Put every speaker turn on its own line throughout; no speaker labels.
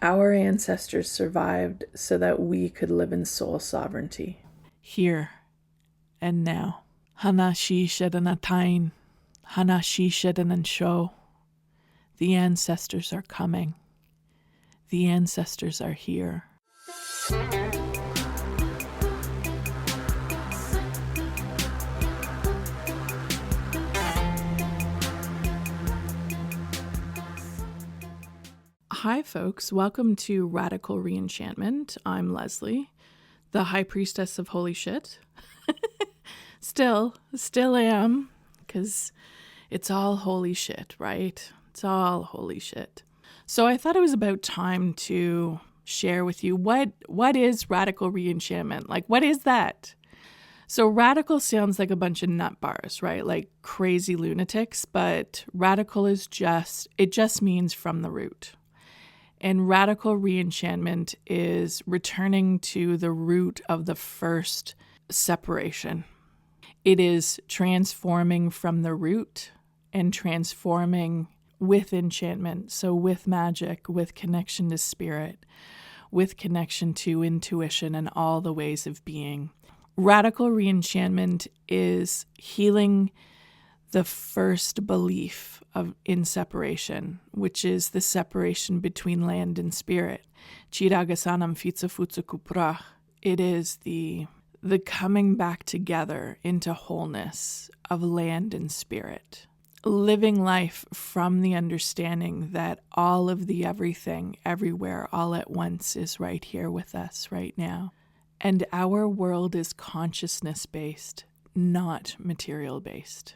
Our ancestors survived so that we could live in soul sovereignty.
Here and now. Hana shi shedanatain, hana shi shedanan. The ancestors are coming. The ancestors are here. Hi folks, welcome to Radical ReEnchantment. I'm Leslie, the High Priestess of Holy Shit. Still am, because it's all holy shit, right? It's all holy shit. So I thought it was about time to share with you what is Radical ReEnchantment? Like, what is that? So radical sounds like a bunch of nut bars, right? Like crazy lunatics, but radical is just means from the root. And radical ReEnchantment is returning to the root of the first separation. It is transforming from the root and transforming with enchantment. So with magic, with connection to spirit, with connection to intuition and all the ways of being. Radical ReEnchantment is healing the first belief in separation, which is the separation between land and spirit. Agus Anam Fite Fuaite Bràth. It is the coming back together into wholeness of land and spirit. Living life from the understanding that all of the everything, everywhere, all at once is right here with us right now. And our world is consciousness-based, not material-based.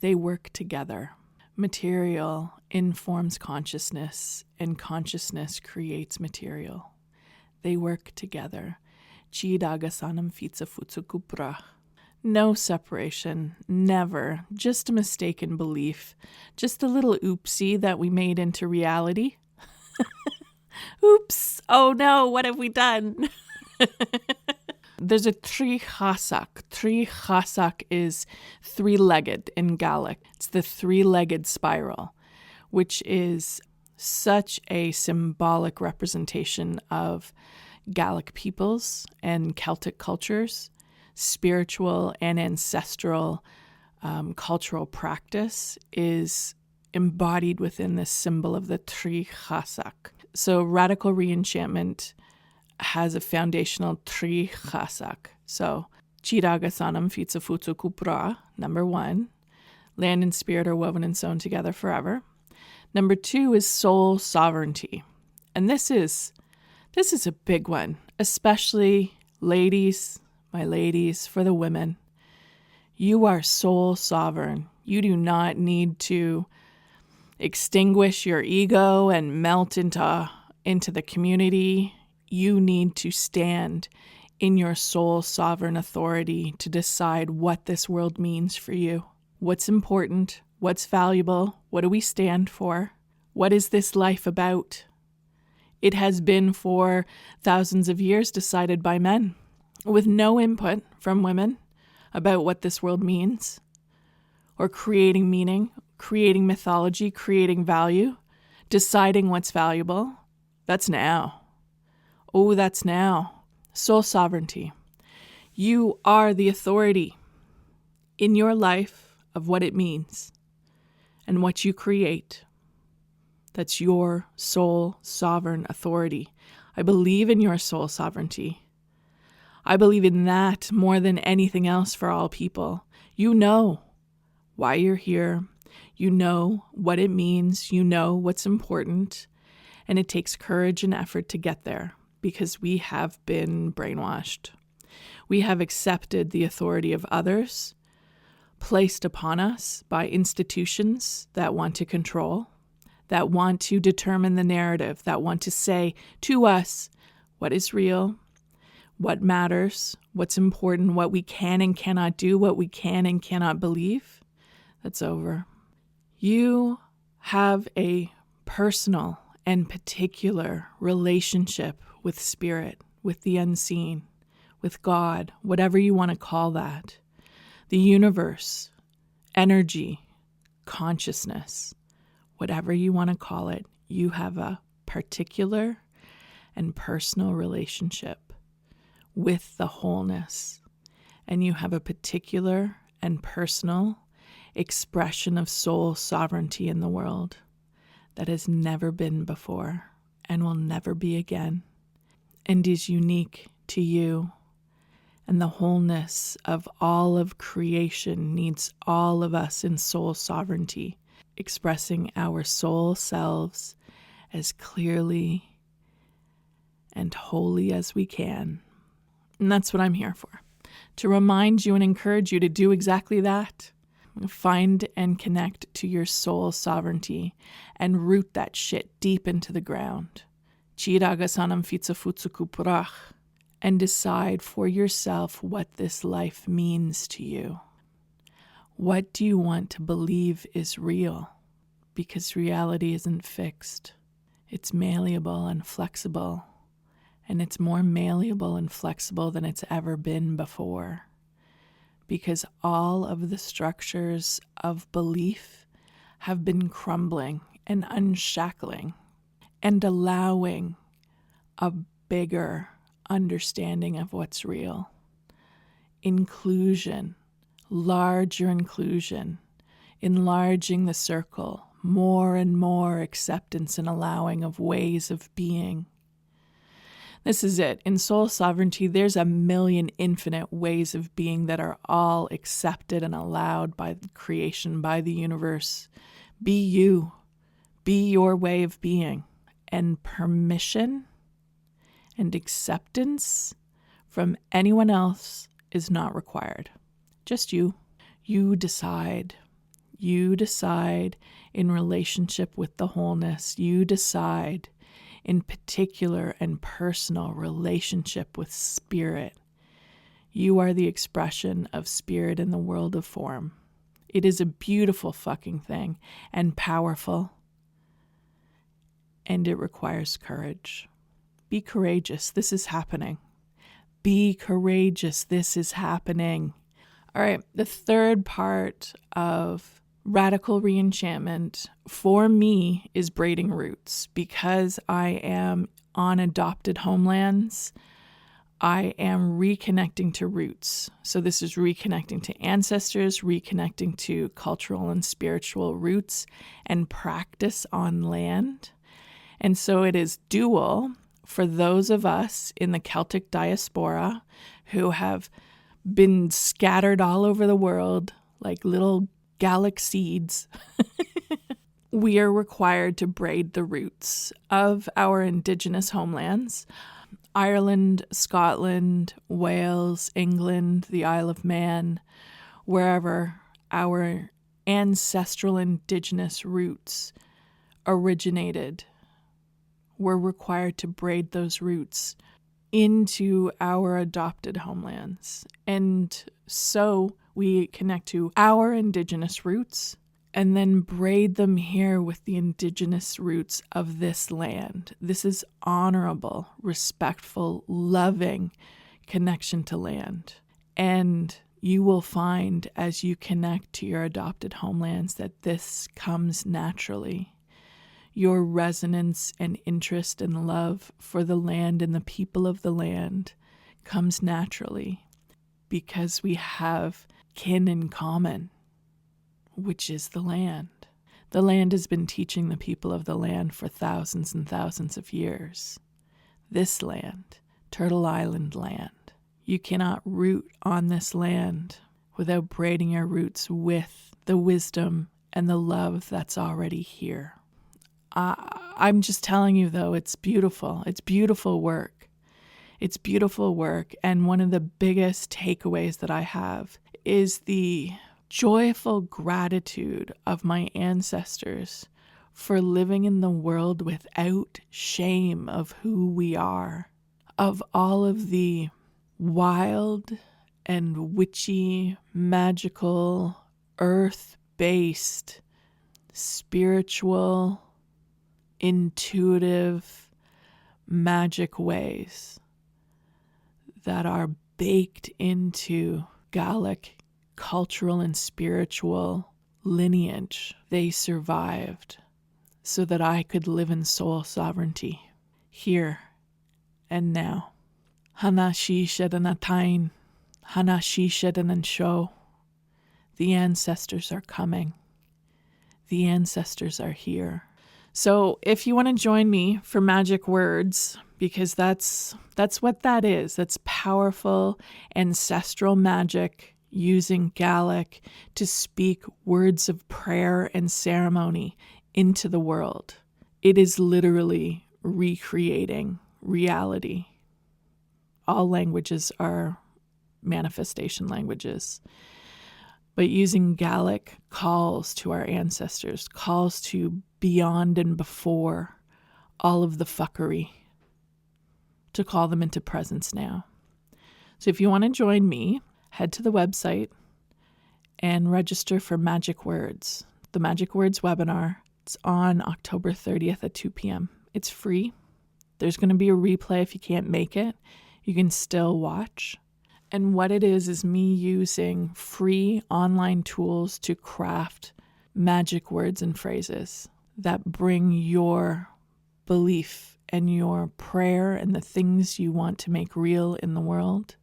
They work together. Material informs consciousness, and consciousness creates material. They work together. Agus Anam Fite Fuaite Bràth. No separation, never. Just a mistaken belief. Just a little oopsie that we made into reality. Oops! Oh no, what have we done? There's a tree chasak. Tree chasak is three-legged in Gaelic. It's the three-legged spiral, which is such a symbolic representation of Gaelic peoples and Celtic cultures, spiritual and ancestral cultural practice is embodied within this symbol of the tree chasak. So radical ReEnchantment has a foundational tree chasak. So, Agus Anam Fite Fuaite Bràth, number 1. Land and spirit are woven and sewn together forever. Number 2 is soul sovereignty. And this is a big one, especially ladies, my ladies, for the women. You are soul sovereign. You do not need to extinguish your ego and melt into the community. You need to stand in your soul sovereign authority to decide what this world means for you. What's important? What's valuable? What do we stand for? What is this life about? It has been for thousands of years decided by men, with no input from women about what this world means, or creating meaning, creating mythology, creating value, deciding what's valuable. That's now. Oh, that's now. Soul sovereignty. You are the authority in your life of what it means and what you create. That's your soul sovereign authority. I believe in your soul sovereignty. I believe in that more than anything else for all people. You know why you're here. You know what it means. You know what's important. And it takes courage and effort to get there because we have been brainwashed. We have accepted the authority of others placed upon us by institutions that want to control, that want to determine the narrative, that want to say to us what is real, what matters, what's important, what we can and cannot do, what we can and cannot believe. That's over. You have a personal and particular relationship with spirit, with the unseen, with God, whatever you want to call that. The universe, energy, consciousness, whatever you want to call it, you have a particular and personal relationship with the wholeness, and you have a particular and personal expression of soul sovereignty in the world that has never been before and will never be again, and is unique to you. And the wholeness of all of creation needs all of us in soul sovereignty, expressing our soul selves as clearly and wholly as we can. And that's what I'm here for, to remind you and encourage you to do exactly that. Find and connect to your soul sovereignty and root that shit deep into the ground. Agus Anam Fite Fuaite Bràth. And decide for yourself what this life means to you. What do you want to believe is real? Because reality isn't fixed. It's malleable and flexible. And it's more malleable and flexible than it's ever been before. Because all of the structures of belief have been crumbling and unshackling and allowing a bigger understanding of what's real. Inclusion, larger inclusion, enlarging the circle, more and more acceptance and allowing of ways of being. This is it. In soul sovereignty, there's a million infinite ways of being that are all accepted and allowed by creation, by the universe. Be you. Be your way of being. And permission and acceptance from anyone else is not required. Just you. You decide. You decide in relationship with the wholeness. You decide in particular and personal relationship with spirit. You are the expression of spirit in the world of form. It is a beautiful fucking thing and powerful. And it requires courage. Be courageous. This is happening. Be courageous. This is happening. All right. The third part of radical reenchantment for me is braiding roots. Because I am on adopted homelands, I am reconnecting to roots. So this is reconnecting to ancestors, reconnecting to cultural and spiritual roots and practice on land. And so it is dual for those of us in the Celtic diaspora who have been scattered all over the world like little Gallic seeds. We are required to braid the roots of our indigenous homelands. Ireland, Scotland, Wales, England, the Isle of Man, wherever our ancestral indigenous roots originated, we're required to braid those roots into our adopted homelands. And so we connect to our indigenous roots and then braid them here with the indigenous roots of this land. This is honorable, respectful, loving connection to land. And you will find as you connect to your adopted homelands that this comes naturally. Your resonance and interest and love for the land and the people of the land comes naturally because we have kin in common, which is the land. The land has been teaching the people of the land for thousands and thousands of years. This land, Turtle Island land, you cannot root on this land without braiding your roots with the wisdom and the love that's already here. I'm just telling you, though, it's beautiful. It's beautiful work. It's beautiful work. And one of the biggest takeaways that I have is the joyful gratitude of my ancestors for living in the world without shame of who we are, of all of the wild and witchy, magical, earth-based, spiritual, intuitive, magic ways that are baked into Gallic cultural and spiritual lineage. They survived so that I could live in soul sovereignty here and now. Hana shi shedanatain, hana shi shedanan sho. The ancestors are coming. The ancestors are here. So if you want to join me for magic words, because that's what that is. That's powerful ancestral magic using Gaelic to speak words of prayer and ceremony into the world. It is literally recreating reality. All languages are manifestation languages. But using Gaelic calls to our ancestors, calls to beyond and before all of the fuckery, to call them into presence now. So if you want to join me, head to the website and register for Magic Words. The Magic Words webinar, it's on October 30th at 2 p.m. It's free. There's going to be a replay if you can't make it. You can still watch. And what it is me using free online tools to craft magic words and phrases that bring your belief and your prayer and the things you want to make real in the world,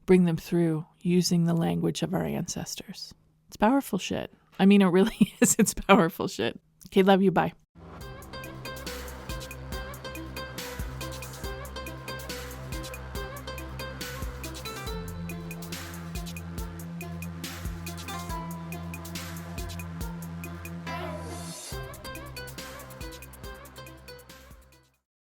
bring them through using the language of our ancestors. It's powerful shit. I mean, it really is. It's powerful shit. Okay, love you. Bye.